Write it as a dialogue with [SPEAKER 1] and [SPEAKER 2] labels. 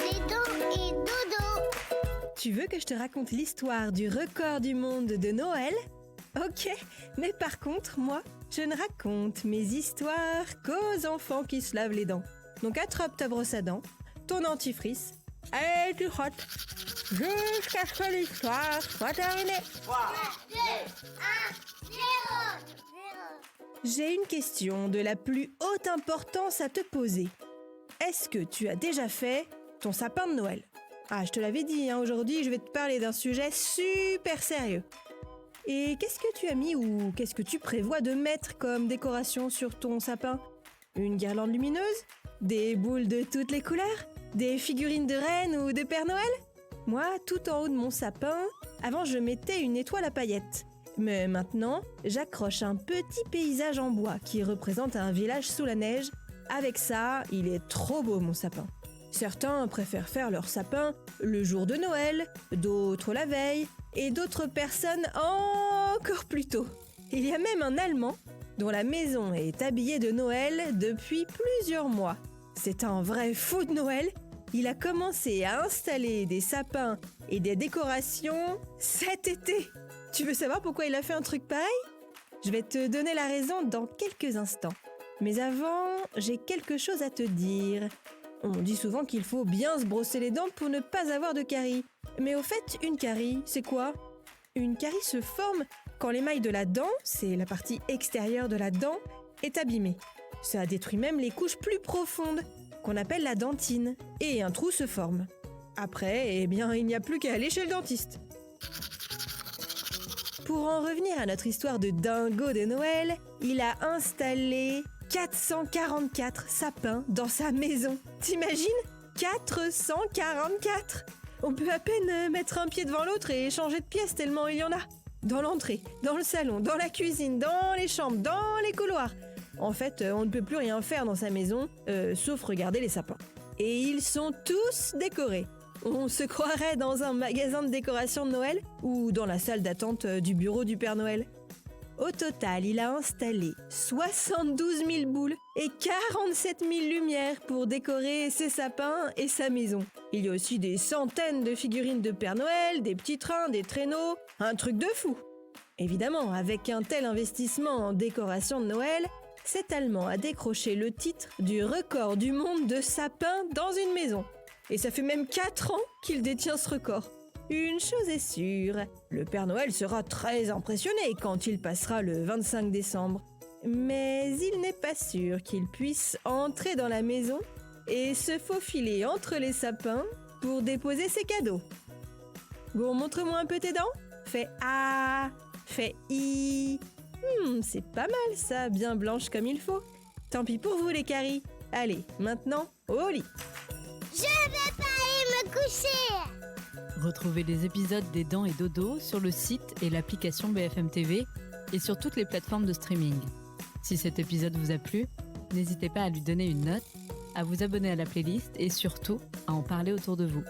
[SPEAKER 1] Et dodo.
[SPEAKER 2] Tu veux que je te raconte l'histoire du record du monde de Noël ? Ok, mais par contre, moi, je ne raconte mes histoires qu'aux enfants qui se lavent les dents. Donc attrape ta brosse à dents, ton dentifrice, et tu frottes jusqu'à ce que l'histoire soit terminée.
[SPEAKER 1] 3, 2, 1, 0.
[SPEAKER 2] J'ai une question de la plus haute importance à te poser. Est-ce que tu as déjà fait ton sapin de Noël ? Ah, je te l'avais dit, aujourd'hui, je vais te parler d'un sujet super sérieux. Et qu'est-ce que tu as mis ou qu'est-ce que tu prévois de mettre comme décoration sur ton sapin ? Une guirlande lumineuse ? Des boules de toutes les couleurs ? Des figurines de reine ou de Père Noël ? Moi, tout en haut de mon sapin, avant je mettais une étoile à paillettes. Mais maintenant, j'accroche un petit paysage en bois qui représente un village sous la neige. Avec ça, il est trop beau mon sapin. Certains préfèrent faire leur sapin le jour de Noël, d'autres la veille, et d'autres personnes encore plus tôt. Il y a même un Allemand dont la maison est habillée de Noël depuis plusieurs mois. C'est un vrai fou de Noël. Il a commencé à installer des sapins et des décorations cet été. Tu veux savoir pourquoi il a fait un truc pareil ? Je vais te donner la raison dans quelques instants. Mais avant, j'ai quelque chose à te dire. On dit souvent qu'il faut bien se brosser les dents pour ne pas avoir de caries. Mais au fait, une carie, c'est quoi ? Une carie se forme quand l'émail de la dent, c'est la partie extérieure de la dent, est abîmée. Ça détruit même les couches plus profondes, qu'on appelle la dentine, et un trou se forme. Après, il n'y a plus qu'à aller chez le dentiste. Pour en revenir à notre histoire de dingo de Noël, il a installé 444 sapins dans sa maison. T'imagines ? 444 ! On peut à peine mettre un pied devant l'autre et changer de pièce tellement il y en a. Dans l'entrée, dans le salon, dans la cuisine, dans les chambres, dans les couloirs. En fait, on ne peut plus rien faire dans sa maison, sauf regarder les sapins. Et ils sont tous décorés. On se croirait dans un magasin de décoration de Noël ou dans la salle d'attente du bureau du Père Noël. Au total, il a installé 72 000 boules et 47 000 lumières pour décorer ses sapins et sa maison. Il y a aussi des centaines de figurines de Père Noël, des petits trains, des traîneaux, un truc de fou. Évidemment, avec un tel investissement en décoration de Noël, cet Allemand a décroché le titre du record du monde de sapins dans une maison. Et ça fait même 4 ans qu'il détient ce record. Une chose est sûre, le Père Noël sera très impressionné quand il passera le 25 décembre. Mais il n'est pas sûr qu'il puisse entrer dans la maison et se faufiler entre les sapins pour déposer ses cadeaux. Bon, montre-moi un peu tes dents. Fais A, fais I. C'est pas mal ça, bien blanche comme il faut. Tant pis pour vous les caries. Allez, maintenant, au lit.
[SPEAKER 1] Je vais pas aller me coucher.
[SPEAKER 3] Retrouvez les épisodes des Dents et Dodo sur le site et l'application BFM TV et sur toutes les plateformes de streaming. Si cet épisode vous a plu, n'hésitez pas à lui donner une note, à vous abonner à la playlist et surtout à en parler autour de vous.